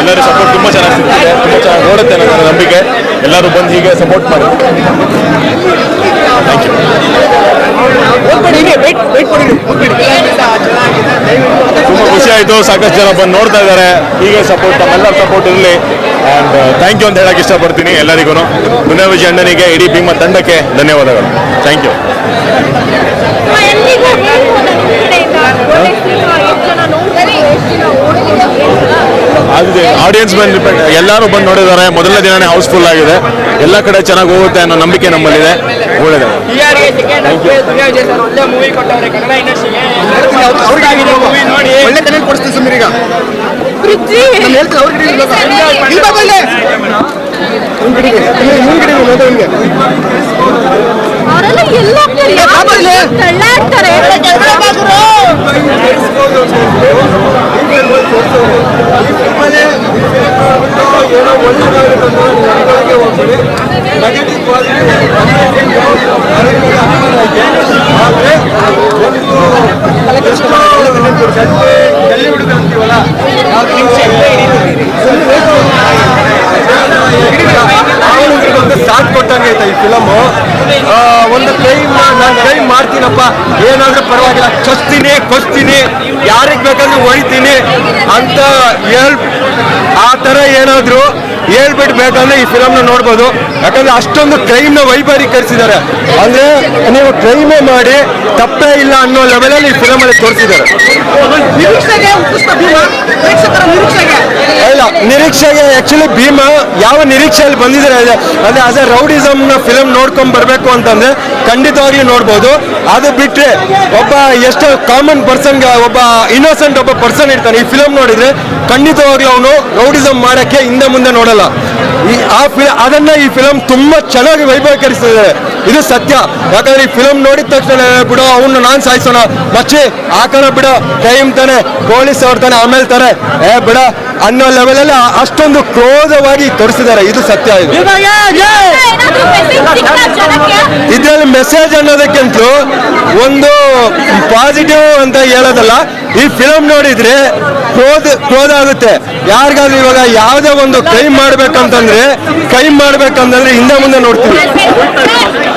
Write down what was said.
ಎಲ್ಲರೂ ಸಪೋರ್ಟ್ ತುಂಬ ಚೆನ್ನಾಗಿ ಸಿಗ್ತಿದೆ, ತುಂಬ ಚೆನ್ನಾಗಿ ನೋಡುತ್ತೆ ನನ್ನ ನಂಬಿಕೆ. ಎಲ್ಲರೂ ಬಂದು ಹೀಗೆ ಸಪೋರ್ಟ್ ಮಾಡಿ. Thank you. ತುಂಬ ಖುಷಿ ಆಯಿತು, ಸಾಕಷ್ಟು ಜನ ಬಂದು ನೋಡ್ತಾ ಇದ್ದಾರೆ. ಹೀಗೆ ಸಪೋರ್ಟ್ ನಮ್ಮೆಲ್ಲರ ಸಪೋರ್ಟ್ ಇರಲಿ. ಆ್ಯಂಡ್ ಥ್ಯಾಂಕ್ ಯು ಅಂತ ಹೇಳಕ್ಕೆ ಇಷ್ಟಪಡ್ತೀನಿ ಎಲ್ಲರಿಗೂ. ದುನಿಯಾ ವಿಜಯ್ ಅಣ್ಣನಿಗೆ, ಇಡೀ ಭೀಮ ತಂಡಕ್ಕೆ ಧನ್ಯವಾದಗಳು. Thank you. ಆಗಿದೆ, ಆಡಿಯನ್ಸ್ ಬಂದು ಎಲ್ಲರೂ ಬಂದು ನೋಡಿದ್ದಾರೆ. ಮೊದಲನೇ ದಿನನೇ ಹೌಸ್ಫುಲ್ ಆಗಿದೆ. ಎಲ್ಲ ಕಡೆ ಚೆನ್ನಾಗಿ ಹೋಗುತ್ತೆ ಅನ್ನೋ ನಂಬಿಕೆ ನಮ್ಮಲ್ಲಿದೆ. ಒಳ್ಳೆಯದು. ಅವರೆಲ್ಲ ಎಲ್ಲೋಗ್ತಾರೆ ಸಾಥ್ ಕೊಟ್ಟಂಗೆ ಐತೆ ಈ ಫಿಲಮು. ಒಂದು ನಾನು ಟ್ರೈ ಮಾಡ್ತೀನಪ್ಪ, ಏನಾದ್ರೂ ಪರವಾಗಿಲ್ಲ, ಕೊಸ್ತೀನಿ, ಯಾರಿಗೆ ಬೇಕಾದ್ರೂ ಹೊಡಿತೀನಿ ಅಂತ ಆ ಥರ ಏನಾದರೂ ಹೇಳ್ಬಿಟ್ಟು ಬೇಕಂದ್ರೆ ಈ ಫಿಲಮ್ನ ನೋಡ್ಬೋದು. ಯಾಕಂದ್ರೆ ಅಷ್ಟೊಂದು ಕ್ರೈಮ್ನ ವೈಭವೀಕರಿಸಿದ್ದಾರೆ. ಅಂದ್ರೆ ನೀವು ಕ್ರೈಮೇ ಮಾಡಿ ತಪ್ಪೇ ಇಲ್ಲ ಅನ್ನೋ ಲೆವೆಲಲ್ಲಿ ಈ ಫಿಲಮಲ್ಲಿ ತೋರಿಸಿದ್ದಾರೆ. ಇಲ್ಲ, ನಿರೀಕ್ಷೆಗೆ ಆಕ್ಚುಲಿ ಭೀಮಾ ಯಾವ ನಿರೀಕ್ಷೆಯಲ್ಲಿ ಬಂದಿದ್ದಾರೆ ಅಂದ್ರೆ ಆಸ್ ಎ ರೌಡಿಸಮ್ನ ಫಿಲಮ್ ನೋಡ್ಕೊಂಡ್ ಬರ್ಬೇಕು ಅಂತಂದ್ರೆ ಖಂಡಿತವಾಗ್ಲೂ ನೋಡ್ಬೋದು. ಅದು ಬಿಟ್ರೆ ಒಬ್ಬ ಎಷ್ಟೋ ಕಾಮನ್ ಪರ್ಸನ್ಗೆ ಒಬ್ಬ ಇನ್ನೋಸೆಂಟ್ ಒಬ್ಬ ಪರ್ಸನ್ ಇರ್ತಾನೆ, ಈ ಫಿಲಮ್ ನೋಡಿದ್ರೆ ಖಂಡಿತವಾಗ್ಲೂ ಅವನು ರೌಡಿಸಮ್ ಮಾಡಕ್ಕೆ ಹಿಂದೆ ಮುಂದೆ ನೋಡಲ್ಲ. ಅದನ್ನ ಈ ಫಿಲಮ್ ತುಂಬಾ ಚೆನ್ನಾಗಿ ವೈಭವೀಕರಿಸಿದ್ದಾರೆ. ಇದು ಸತ್ಯ. ಯಾಕಂದ್ರೆ ಈ ಫಿಲಮ್ ನೋಡಿದ ತಕ್ಷಣ ಬಿಡೋ ಅವನ್ನ ನಾನ್ ಸಾಯಿಸೋಣ ಮಚ್ಚಿ ಹಾಕೋಣ ಬಿಡೋ, ಕ್ರೈಮ್ ತಾನೆ, ಪೊಲೀಸ್ ಅವ್ರ ತಾನೆ, ಆಮೇಲೆ ತಾನೆ ಬಿಡ ಅನ್ನೋ ಲೆವೆಲಲ್ಲಿ ಅಷ್ಟೊಂದು ಕ್ರೋಧವಾಗಿ ತೋರಿಸಿದ್ದಾರೆ. ಇದು ಸತ್ಯ. ಇದು ಇದ್ರಲ್ಲಿ ಮೆಸೇಜ್ ಅನ್ನೋದಕ್ಕಿಂತಲೂ ಒಂದು ಪಾಸಿಟಿವ್ ಅಂತ ಹೇಳೋದಲ್ಲ. ಈ ಫಿಲಮ್ ನೋಡಿದ್ರೆ ಕ್ರೋಧ ಆಗುತ್ತೆ. ಯಾರಿಗಾದ್ರೂ ಇವಾಗ ಯಾವುದೇ ಒಂದು ಕ್ರೈಮ್ ಮಾಡ್ಬೇಕಂತಂದ್ರೆ ಹಿಂದೆ ಮುಂದೆ ನೋಡ್ತೀವಿ.